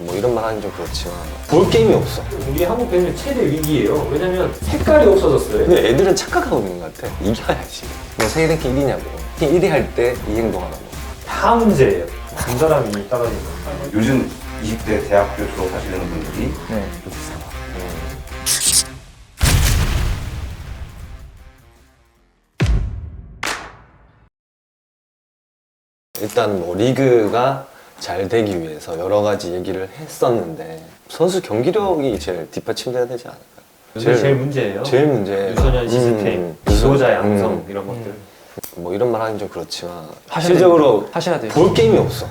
뭐 이런 말 하긴 좀 그렇지만 볼 게임이 없어. 우리 한국 배드민턴 최대 위기예요. 왜냐면 색깔이 없어졌어요. 근데 애들은 착각하고 있는 것 같아. 이겨야지. 너 세계 랭킹 1위냐고. 1위 할 때 이 행동하라고. 다 문제예요. 간절함이 떨어지는 거. 요즘 20대 대학교 졸업하시는 분들이 네. 일단 뭐 리그가 잘 되기 위해서 여러 가지 얘기를 했었는데 선수 경기력이 제일 뒷받침돼야 되지 않을까요? 요새 제일 문제예요. 제일 문제. 유소년 시스템, 지도자 양성 이런 것들. 뭐 이런 말 하긴 좀 그렇지만 하셔야 실질적으로 하셔야 돼요. 볼 게임이 없어.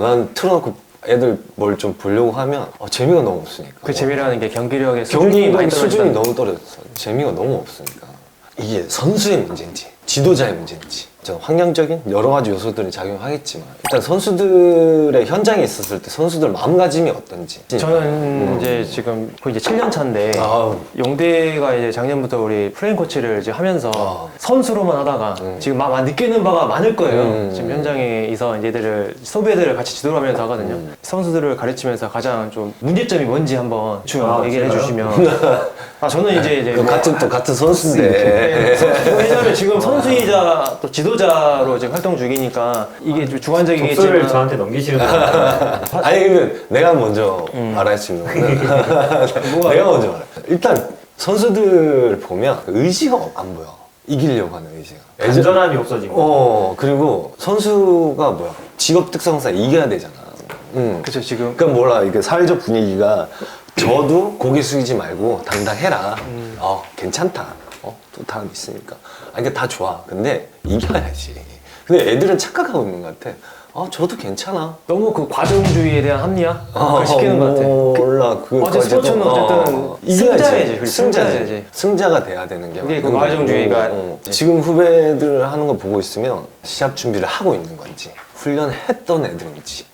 난 틀어놓고 애들 뭘 좀 보려고 하면 재미가 너무 없으니까. 그 재미라는 게 경기력의 수준이 경기력 많이 수준이 떨어진다. 너무 떨어졌어. 재미가 너무 없으니까. 이게 선수의 문제인지 지도자의 문제인지 환경적인 여러 가지 요소들이 작용하겠지만 일단 선수들의 현장에 있었을 때 선수들 마음가짐이 어떤지. 저는 이제 지금 거의 이제 7년 차인데 아우. 용대가 이제 작년부터 우리 플레잉 코치를 이제 하면서 선수로만 하다가 음. 지금 막 느끼는 바가 많을 거예요. 지금 음. 현장에서 이제 애들을 소비애들을 같이 지도를 하면서 하거든요. 선수들을 가르치면서 가장 좀 문제점이 뭔지 한번 얘기를 제가요? 해주시면 저는 이제 뭐 같은 선수인데. 왜냐면 지금 선수이자 또 지도자로 지금 활동 중이니까 이게 좀 주관적이겠지만 독서를 저한테 넘기시는 거예요. 아니 근데 내가 먼저 말할 수 있는 거는 내가 먼저 말해. 일단 선수들 보면 의지가 안 보여. 이기려고 하는 의지가. 간절함이 없어진 거. 그리고 선수가 뭐야? 직업 특성상 이겨야 되잖아. 그쵸 지금 그러니까 뭐라 이게 사회적 분위기가 저도 고개 숙이지 말고 당당해라. 괜찮다. 또 다음 있으니까. 그러니까 다 좋아. 근데 이겨야지. 근데 애들은 착각하고 있는 것 같아. 저도 괜찮아. 너무 그 과정주의에 대한 합리화 그걸 시키는 것 같아. 몰라. 어제 스포츠는 어쨌든 승자야지. 승자야지. 승자가 돼야 되는 게. 그게 그 맞는 과정주의가 거고. 지금 후배들 하는 거 보고 있으면 시합 준비를 하고 있는 건지 훈련했던 애들인지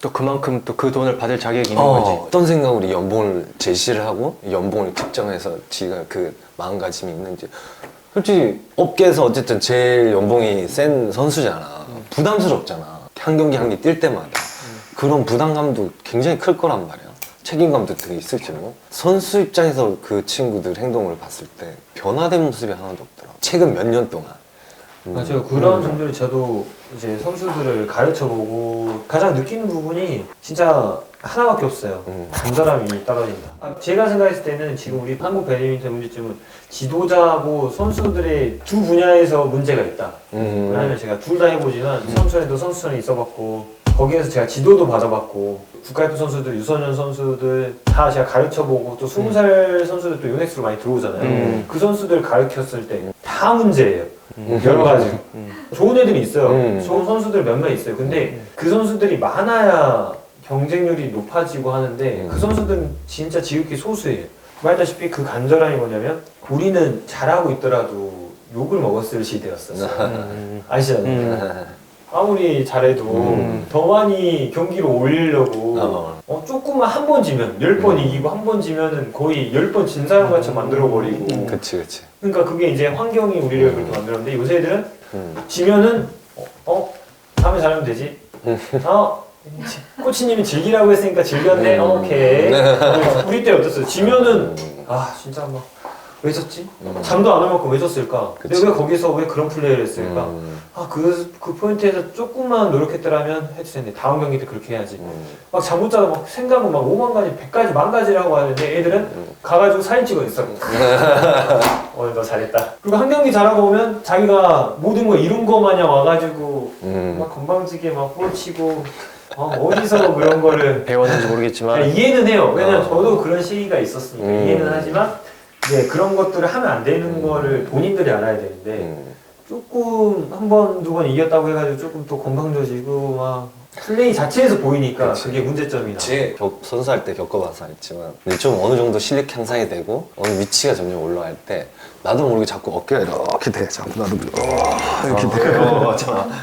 또 그만큼 또 그 돈을 받을 자격이 있는 거지. 어떤 생각으로 이 연봉을 제시를 하고 이 연봉을 측정해서 지가 그 마음가짐이 있는지. 솔직히 업계에서 어쨌든 제일 연봉이 센 선수잖아. 부담스럽잖아. 한 경기 한 개 뛸 때마다 그런 부담감도 굉장히 클 거란 말이야. 책임감도 되게 있을지고. 선수 입장에서 그 친구들 행동을 봤을 때 변화된 모습이 하나도 없더라. 최근 몇 년 동안. 맞아요. 그런 점들을 저도 이제 선수들을 가르쳐보고 가장 느끼는 부분이 진짜 하나밖에 없어요. 간절함이 떨어진다. 제가 생각했을 때는 지금 우리 한국 배드민턴 문제점은 지도자하고 선수들의 두 분야에서 문제가 있다. 왜냐하면 제가 둘 다 해보지만 청소년도 선수촌에 있어봤고 거기에서 제가 지도도 받아봤고 국가대표 선수들, 유소년 선수들 다 제가 가르쳐보고 또 20살 선수들도 요넥스로 많이 들어오잖아요. 그 선수들 가르쳤을 때 다 문제예요. 여러 가지. 좋은 애들이 있어요. 좋은 선수들 몇몇 있어요. 근데 그 선수들이 많아야 경쟁률이 높아지고 하는데 그 선수들은 진짜 지극히 소수예요. 말했다시피 그 간절함이 뭐냐면 우리는 잘하고 있더라도 욕을 먹었을 시대였었어요. 아시잖아요. 아무리 잘해도 더 많이 경기를 올리려고 조금만 한 번 지면 10번 이기고 한 번 지면은 거의 10번 진 사람같이 만들어버리고 그치. 그러니까 그게 이제 환경이 우리를 그렇게 만들었는데 요새 애들은 지면은 다음에 잘하면 되지. 코치님이 즐기라고 했으니까 즐겼네. 오케이. 우리 때 어땠어요? 지면은 진짜 막 왜 졌지? 잠도 안 올 만큼 왜 졌을까? 그치. 내가 왜 거기서 왜 그런 플레이를 했을까? 그 포인트에서 조금만 노력했더라면 해도 되는데 다음 경기 때 그렇게 해야지. 막 잠 못 자도 막 생각은 막 5만 가지, 100가지, 만 가지를 하고 하는데 애들은 가가지고 사진 찍어 있어. 오늘 너 잘했다. 그리고 한 경기 잘하고 오면 자기가 모든 거 이룬 거 마냥 와가지고 막 건방지게 막 볼 치고 어디서 그런 거를 배웠는지 모르겠지만 이해는 해요. 왜냐면 저도 그런 시기가 있었으니까 이해는 하지만 이제 그런 것들을 하면 안 되는 거를 본인들이 알아야 되는데 조금 한 번, 두 번 이겼다고 해가지고 조금 또 건강져지고 막 플레이 자체에서 보이니까 그게 문제점이 나. 선수할 때 겪어봐서 알지만 근데 좀 어느 정도 실력 향상이 되고 어느 위치가 점점 올라갈 때 나도 모르게 자꾸 어깨가 이렇게 돼. 자꾸 나도 이렇게 돼.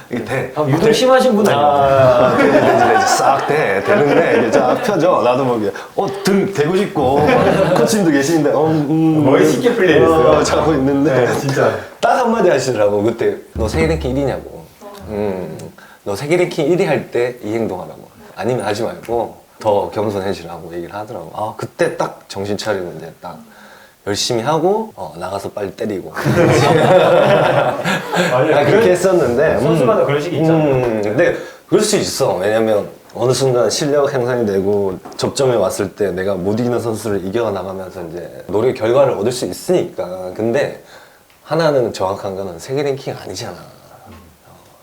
이렇게 돼. 유독 심하신 분 아니에요? 되지. 싹 돼. 되는데 이게 쫙 펴져. 나도 모르게 등 대고 싶고 코치님도 계시는데 멋있게 플레이했어요. 자고 있는데 진짜. 딱 한마디 하시더라고. 그때 너 세계 랭킹 1위냐고. 너 세계 랭킹 1위 할 때 이 행동하라고. 아니면 하지 말고 더 겸손해지라고 얘기를 하더라고. 아 그때 딱 정신 차리고 이제 딱 열심히 하고 나가서 빨리 때리고. 맞아요. 그렇게 했었는데 선수마다 그런 식이 있잖아요. 근데 그럴 수 있어. 왜냐면 어느 순간 실력 향상이 되고 접점에 왔을 때 내가 못 이기는 선수를 이겨 나가면서 이제 노력 결과를 얻을 수 있으니까. 근데 하나는 정확한 거는 세계 랭킹 아니잖아.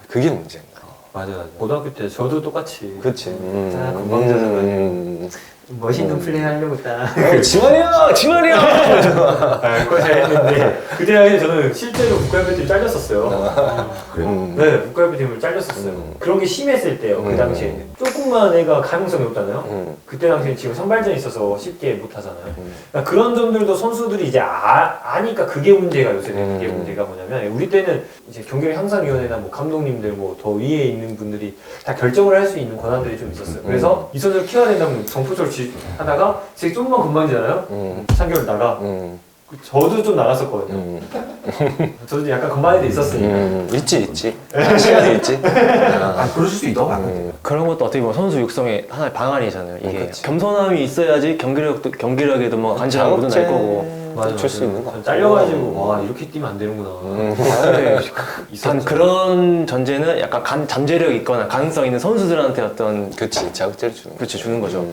그게 문제인 거야. 맞아. 고등학교 때 저도 똑같이. 그렇지. 자, 건방져서 좀 멋있는 플레이 하려고 딱. 지만이야, 지만이야. 그걸 잘했는데 그때 당시에 저는 실제로 국가대표팀 잘렸었어요. 네, 국가대표팀을 잘렸었어요. 그런 게 심했을 때요. 그 당시에 조금만 애가 가능성이 없잖아요. 그때 당시에 지금 선발전이 있어서 쉽게 못 하잖아요. 그러니까 그런 점들도 선수들이 이제 아니까 그게 문제가 요새 그게 문제가 뭐냐면 우리 때는 이제 경기력 향상위원회나 뭐 감독님들 뭐 더 위에 있는 분들이 다 결정을 할 수 있는 권한들이 좀 있었어요. 그래서 이 선수를 키워야 된다면 정포절 하다가 제 좀만 건방지잖아요. 3개월 나가. 저도 좀 나갔었거든요. 저도 약간 건반에 돼 있었으니까. 있지. 시간이 있지. 아, 그러실 수 있다고. 그런 것도 어떻게 보면 선수 육성의 하나의 방안이잖아요. 이게 그치. 겸손함이 있어야지 경기력에도 뭐 간지가 묻어날 거고. 줄 수 있는 거. 전 잘려가지고 와 이렇게 뛰면 안 되는구나. 단 그런 전제는 약간 잠재력 있거나 가능성 있는 선수들한테 어떤 그렇지. 자극제를 주는 거. 그렇지 주는 거죠.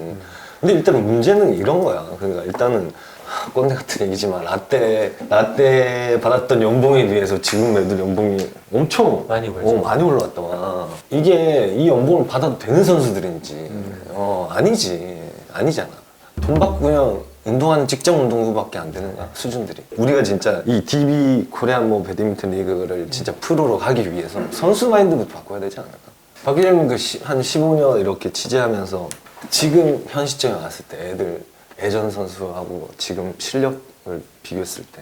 근데 일단 문제는 이런 거야. 그러니까 일단은 꼰대 같은 얘기지만 라떼 받았던 연봉에 비해서 지금 애들 연봉이 엄청 많이 벌죠. 많이 올라왔다 와. 이게 이 연봉을 받아도 되는 선수들인지 아니잖아. 돈 받고 그냥 운동하는 직장 운동부밖에 안 되는 거야 수준들이. 우리가 진짜 이 DB 코리안 뭐 배드민턴 리그를 진짜 프로로 가기 위해서 선수 마인드부터 바꿔야 되지 않을까? 박 기자님 한 15년 이렇게 취재하면서 지금 현 시점에 왔을 때 애들 예전 선수하고 지금 실력을 비교했을 때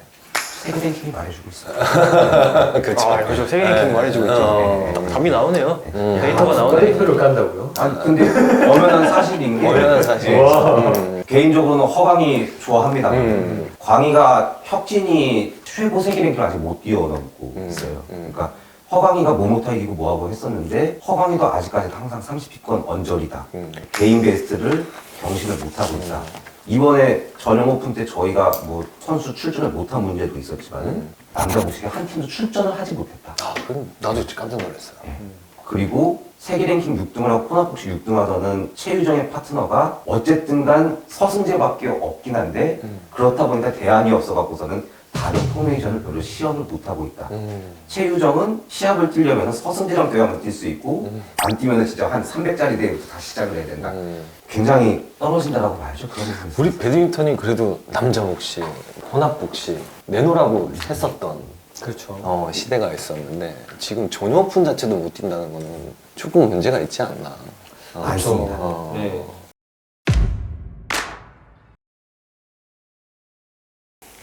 세계 랭킹이 말해주고 있어요. 그렇죠. 그렇죠. 세계 랭킹 말해주고 있죠. 답이 나오네요. 데이터가 나오네. 국가대표를 깐다고요? 아니 근데 엄연한 사실인 게 어려운 사실. 개인적으로는 허광이 좋아합니다. 광희가 혁진이 최고 세계 랭킹을 아직 못 뛰어넘고 있어요. 그러니까 허광이가 모모타 이기고 뭐하고 했었는데 허광이도 아직까지 항상 30위권 언저리다. 개인 베스트를 경신을 못하고 있다. 이번에 전형 오픈 때 저희가 뭐 선수 출전을 못한 문제도 있었지만 남자 복식에 한 팀도 출전을 하지 못했다. 그럼 나도 깜짝 놀랐어요. 그리고 세계 랭킹 6등을 하고 코나복식 6등 하더는 최유정의 파트너가 어쨌든 간 서승재밖에 없긴 한데 그렇다 보니까 대안이 없어갖고서는 다른 포메이션을 별로 시험을 못하고 있다. 최유정은 시합을 뛰려면 서승재랑 대화만 뛸 수 있고 안 뛰면 진짜 한 300짜리 대회부터 다시 시작을 해야 된다. 굉장히 떨어진다라고 봐야죠. 그런 부분에서. 우리 배드민턴이 그래도 남자 복식, 혼합 복식 내놓으라고 했었던 그렇죠. 시대가 있었는데 지금 전혀 오픈 자체도 못 뛴다는 거는 조금 문제가 있지 않나. 맞습니다. 네.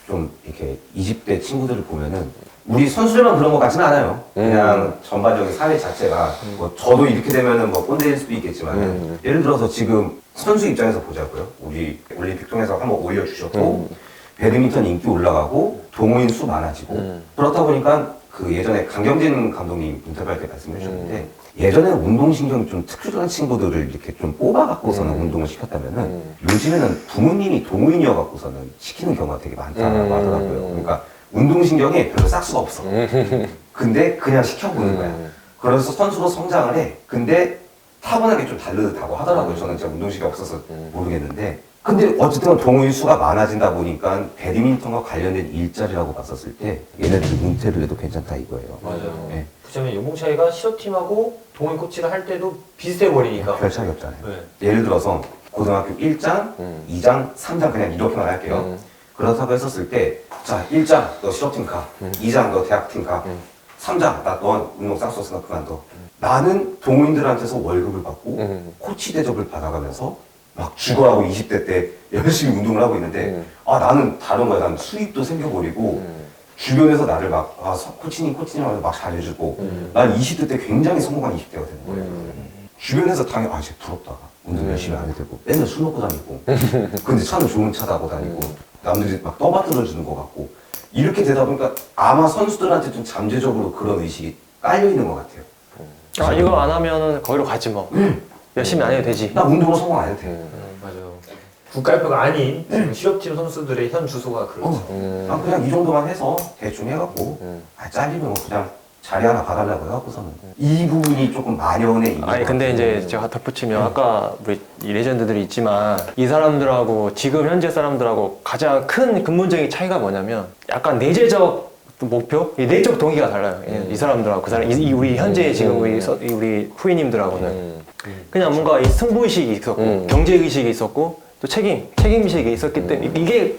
좀 이렇게 20대 친구들을 보면은 우리 선수들만 그런 것 같지는 않아요. 그냥 전반적인 사회 자체가 뭐 저도 이렇게 되면은 뭐 꼰대일 수도 있겠지만 예를 들어서 지금 선수 입장에서 보자고요. 우리 올림픽 통해서 한번 올려주셨고 배드민턴 인기 올라가고 동호인 수 많아지고 그렇다 보니까 그 예전에 강경진 감독님 인터뷰할 때 말씀해 주셨는데 예전에는 운동신경이 좀 특출난 친구들을 이렇게 좀 뽑아갖고서는 운동을 시켰다면은 요즘에는 부모님이 동호인이어갖고서는 시키는 경우가 되게 많다고 하더라고요. 그러니까 운동신경이 별로 싹수가 없어. 근데 그냥 시켜보는 거야. 그래서 선수로 성장을 해. 근데 타고나게 좀 다르다고 하더라고요. 저는 진짜 운동신경이 없어서 모르겠는데. 근데 어쨌든 동호인 수가 많아진다 보니까 배드민턴과 관련된 일자리라고 봤었을 때 얘네들이 은퇴를 해도 괜찮다 이거예요. 맞아요. 네. 그렇다면 연봉 차이가 실업팀하고 동호인 코치를 할 때도 비슷해 버리니까. 별 차이 없잖아요. 네. 예를 들어서 고등학교 1장, 2장, 3장 그냥 이렇게만 할게요. 그렇다고 했었을 때 자, 1장 너 실업팀 가, 2장 너 대학팀 가, 3장 너 운동 싹 썼으니까 그만둬. 나는 동호인들한테서 월급을 받고 코치 대접을 받아가면서 막 죽어라고 20대 때 열심히 운동을 하고 있는데 나는 다른 거야. 난 수입도 생겨버리고 주변에서 나를 막 코치님 하면서 막 잘해주고 난 20대 때 굉장히 성공한 20대가 되는 거예요. 주변에서 당연히 쟤 부럽다. 운동 열심히 안 해도 되고 맨날 술 먹고 다니고 근데 차는 좋은 차 타고 다니고 남들이 막 떠받들어 주는 것 같고 이렇게 되다 보니까 아마 선수들한테 좀 잠재적으로 그런 의식이 깔려 있는 것 같아요. 이거 안 하면은 거기로 가지 뭐. 열심히 안 해도 되지. 나 운동으로 성공 안 해도 돼. 맞아요. 국가대표가 아닌 지금 실업팀 선수들의 현 주소가 그렇죠. 난 그냥 이 정도만 해서 대충 해갖고 잘리면 뭐 그냥 자리 하나 봐달라고 해갖고서는 이 부분이 조금 만연해 있는 아니 것 근데 같아요. 이제 제가 덧붙이면 아까 우리 이 레전드들이 있지만 이 사람들하고 지금 현재 사람들하고 가장 큰 근본적인 차이가 뭐냐면 약간 내재적 목표, 이 내적 동기가 달라요. 이 사람들하고 그 사람, 우리 현재 지금 우리 후임님들하고는 그냥 뭔가 이 승부의식이 있었고 경제의식이 있었고 또 책임의식이 있었기 때문에 이게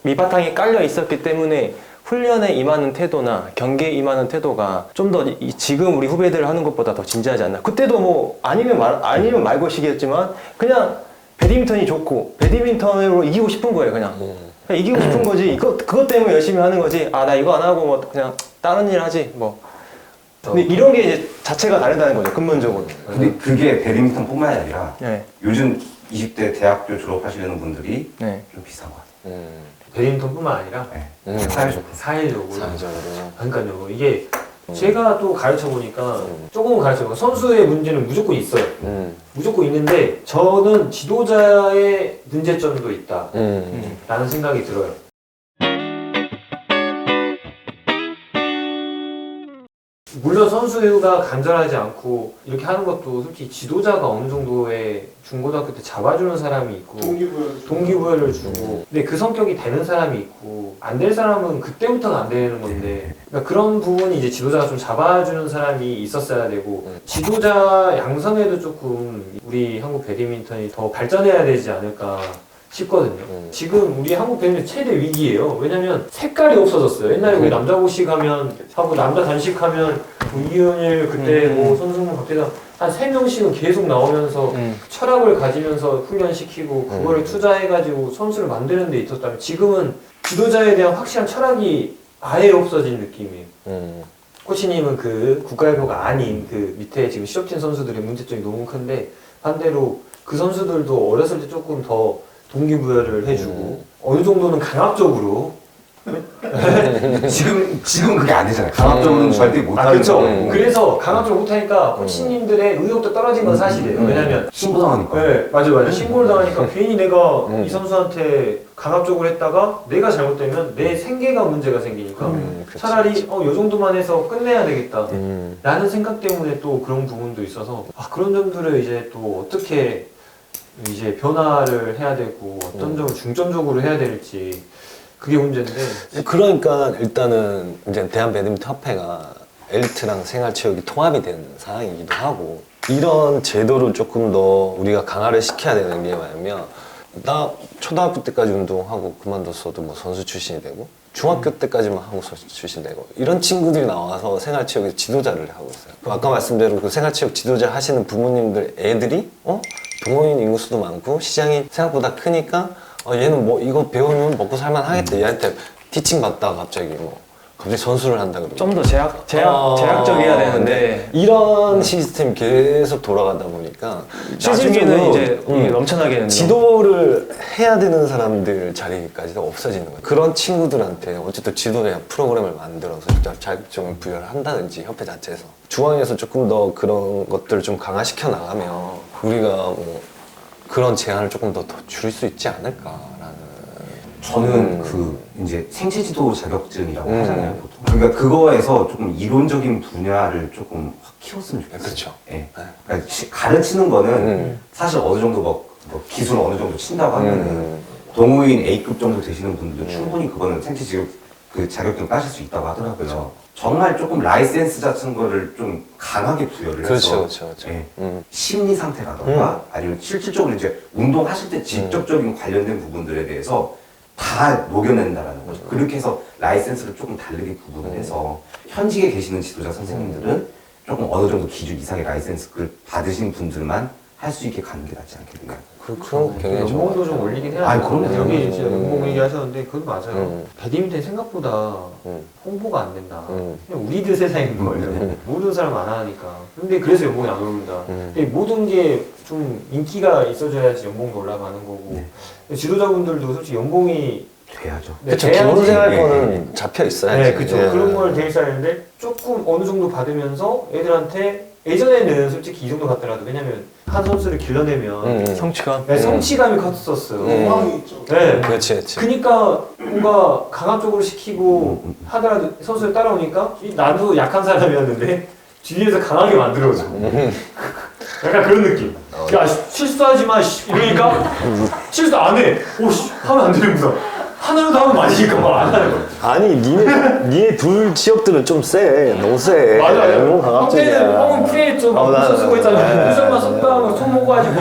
밑바탕에 깔려 있었기 때문에 훈련에 임하는 태도나 경기에 임하는 태도가 좀 더 지금 우리 후배들 하는 것보다 더 진지하지 않나. 그때도 뭐 아니면 말것이겠지만 그냥 배드민턴이 좋고 배드민턴으로 이기고 싶은 거예요. 그냥 이기고 싶은 거지. 그것 때문에 열심히 하는 거지. 아, 나 이거 안 하고 뭐 그냥 다른 일 하지 뭐. 근데 이런 게 이제 자체가 다르다는 거죠. 근본적으로. 근데 그게 배드민턴뿐만이 아니라 네. 요즘 20대 대학교 졸업하시려는 분들이 네. 좀 비싼 것 같아요. 배드민턴뿐만 아니라 네. 사회적으로. 사회적으로. 사회적으로. 그러니까요. 이게 제가 또 가르쳐 보니까 조금은 가르쳐 보니까 선수의 문제는 무조건 있어요. 무조건 있는데 저는 지도자의 문제점도 있다. 라는 생각이 들어요. 물론 선수가 간절하지 않고 이렇게 하는 것도 솔직히 지도자가 어느 정도의 중고등학교 때 잡아주는 사람이 있고 동기부여를 주고 근데 그 성격이 되는 사람이 있고 안 될 사람은 그때부터는 안 되는 건데 그러니까 그런 부분이 이제 지도자가 좀 잡아주는 사람이 있었어야 되고 지도자 양성에도 조금 우리 한국 배드민턴이 더 발전해야 되지 않을까 싶거든요. 지금 우리 한국 배드민턴 최대 위기예요. 왜냐면 색깔이 없어졌어요. 옛날에 우리 남자 고식 하면 하고 남자 단식 하면 뭐 이은일 그때 뭐 손승문 박태장 한 3명씩은 계속 나오면서 철학을 가지면서 훈련시키고 그거를 투자해가지고 선수를 만드는 데 있었다면 지금은 지도자에 대한 확실한 철학이 아예 없어진 느낌이에요. 코치님은 그 국가대표가 아닌 그 밑에 지금 실업팀 선수들의 문제점이 너무 큰데 반대로 그 선수들도 어렸을 때 조금 더 동기부여를 해주고 어느 정도는 강압적으로 지금 그게 안 되잖아요. 강압적으로는 절대 못하는 그렇죠. 거고. 그래서 강압적으로 못하니까 코치님들의 의욕도 떨어진 건 사실이에요. 왜냐면 신고당하니까. 네, 맞아요. 신고를 당하니까 괜히 내가 이 선수한테 강압적으로 했다가 내가 잘못되면 내 생계가 문제가 생기니까 차라리 요 정도만 해서 끝내야 되겠다 라는 생각 때문에 또 그런 부분도 있어서 그런 점들을 이제 또 어떻게 이제 변화를 해야 되고 어떤 점을 중점적으로 해야 될지 그게 문제인데 그러니까 일단은 이제 대한배드민턴협회가 엘리트랑 생활체육이 통합이 된 상황이기도 하고 이런 제도를 조금 더 우리가 강화를 시켜야 되는 게 뭐냐면 나 초등학교 때까지 운동하고 그만뒀어도 뭐 선수 출신이 되고 중학교 때까지만 하고 선수 출신 되고 이런 친구들이 나와서 생활체육의 지도자를 하고 있어요. 아까 말씀대로 그 생활체육 지도자 하시는 부모님들 애들이 동호인 인구수도 많고 시장이 생각보다 크니까 얘는 뭐 이거 배우면 먹고 살만 하겠다. 얘한테 티칭 받다가 갑자기 선수를 한다 그러고 좀 더 제약적이어야 되는데 이런 시스템이 계속 돌아가다 보니까 나중에는 이제 넘쳐나게 되는 지도를 해야 되는 사람들 자리까지도 없어지는 거예요. 그런 친구들한테 어쨌든 지도자 프로그램을 만들어서 자격증을 부여를 한다든지 협회 자체에서 중앙에서 조금 더 그런 것들을 좀 강화시켜 나가면 우리가 뭐 그런 제한을 조금 더 줄일 수 있지 않을까라는. 저는 그 이제 생체지도 자격증이라고 하잖아요 보통. 그러니까 그거에서 조금 이론적인 분야를 조금 확 키웠으면 좋겠어요. 그렇죠. 예. 그러니까 가르치는 거는 사실 어느 정도 뭐 기술 어느 정도 친다고 하면은 동호인 A급 정도 되시는 분들도 충분히 그거는 생체지도 그 자격증 따실 수 있다고 하더라고요. 그렇죠. 정말 조금 라이센스 같은 거를 좀 강하게 부여를 해서 그렇죠. 예. 심리 상태라던가 아니면 실질적으로 이제 운동하실 때 직접적인 관련된 부분들에 대해서 다 녹여낸다라는 거죠. 그렇게 해서 라이센스를 조금 다르게 구분을 해서 현직에 계시는 지도자 선생님들은 조금 어느 정도 기준 이상의 라이센스를 받으신 분들만 할 수 있게 가는 게 낫지 않겠느냐. 그런 거 굉장히 좋은 연봉도 것 좀 같아요. 올리긴 해야 아니, 돼요. 그럼요. 여기 진짜 연봉 얘기하셨는데 그것도 맞아요. 배드민턴이 생각보다 홍보가 안 된다. 그냥 우리들 세상인 거예요. 모르는 사람 안 하니까. 근데 그래서 연봉이 안 오른다. 근데 모든 게 좀 인기가 있어줘야지 연봉도 올라가는 거고. 지도자분들도 솔직히 연봉이 돼야죠. 그렇죠. 돼야지. 기본생활권은 잡혀 있어야지. 네, 그렇죠. 그런 걸 돼 있어야 되는데 조금 어느 정도 받으면서 애들한테 예전에는 솔직히 이 정도 같더라도 왜냐면 한 선수를 길러내면 성취감. 네, 성취감이 컸었어요. 로망이 있죠. 네. 그렇지, 그렇지. 그니까 뭔가 강압적으로 시키고 하더라도 선수를 따라오니까 나도 약한 사람이었는데 뒤에서 강하게 만들어줘. 약간 그런 느낌. 야 실수하지 마 씨, 이러니까 실수 안 해. 오씨 하면 안 되는구나. 하나라도 하면 맞으니까 말 안 하는 거야. 아니 니네 둘 지역들은 좀 세. 너무 세. 맞아요. 너무 강압적이야. 형제는 형은 피했죠. 막 나- 무슨 쓰고 있잖아요. 무슨만 속도하고 손 모가지고.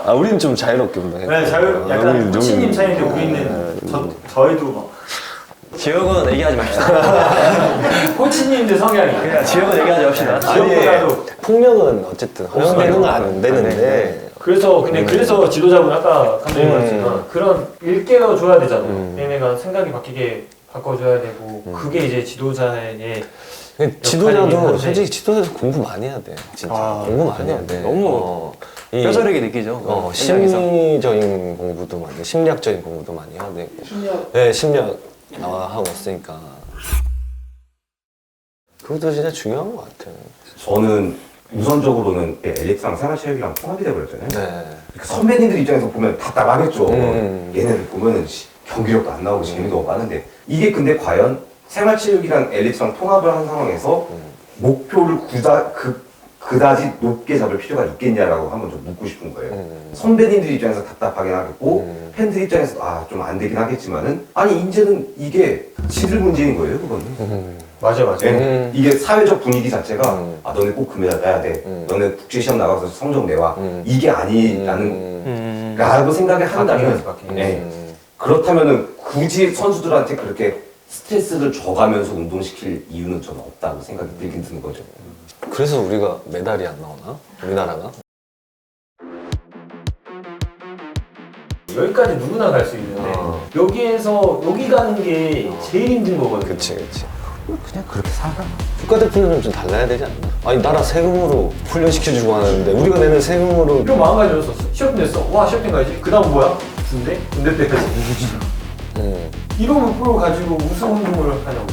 아 우리는 좀 자유롭게 운동해. 네, 자유 약간 코치님 차이인데 우리는 저희도 막 지역은 얘기하지 맙시다. 코치님들 성향이. 그냥 지역은 얘기하지 맙시다. 지역보다도 폭력은 어쨌든 허용되는 건 안 되는데. 그래서 근데 그래서 지도자분 아까 감독님 말했지만 그런 일깨워 줘야 되잖아. 얘네가 생각이 바꿔줘야 되고 그게 이제 지도자의 지도자도 한데. 솔직히 지도자도 공부 많이 해야 돼. 진짜 공부 많이 해야 돼. 너무 이- 뼈저리게 느끼죠. 현장에서. 심리적인 공부도 많이 해. 심리학적인 공부도 많이 해야 되고. 심리학 네, 심리학 나와 하고 있으니까. 그것도 진짜 중요한 것 같아요. 저는 우선적으로는 엘리트랑 생활체육이랑 통합이 돼버렸잖아요. 네. 그러니까 선배님들 입장에서 보면 답답하겠죠. 음. 얘네들 보면은 경기력도 안 나오고 재미도 없는데 이게 근데 과연 생활체육이랑 엘리트랑 통합을 한 상황에서 목표를 그다지 높게 잡을 필요가 있겠냐라고 한번 좀 묻고 싶은 거예요. 선배님들 입장에서 답답하긴 하겠고 팬들 입장에서 좀 안 되긴 하겠지만은 아니 이제는 이게 지들 문제인 거예요 그거는. 맞아. 이게 사회적 분위기 자체가 너네 꼭 금메달 따야 돼. 너네 국제시험 나가서 성적 내와. 이게 아니라는 라고 생각을 한다면 네. 그렇다면은 굳이 선수들한테 그렇게 스트레스를 줘가면서 운동시킬 이유는 저는 없다고 생각이 들긴 드는 거죠. 그래서 우리가 메달이 안 나오나? 우리나라가? 여기까지 누구나 갈 수 있는데 여기에서 여기 가는 게 제일 힘든 거거든요. 그치, 그치. 그냥 그렇게 살아. 국가대표는 좀 달라야 되지 않나? 아니, 나라 세금으로 훈련시켜주고 하는데, 우리가 내는 세금으로. 좀 마음가짐 줬었어. 시험 냈어. 와 시험 땐 가야지. 그 다음 뭐야? 군대? 군대 때까지. 이러면 프로 가지고 무슨 운동을 하냐고.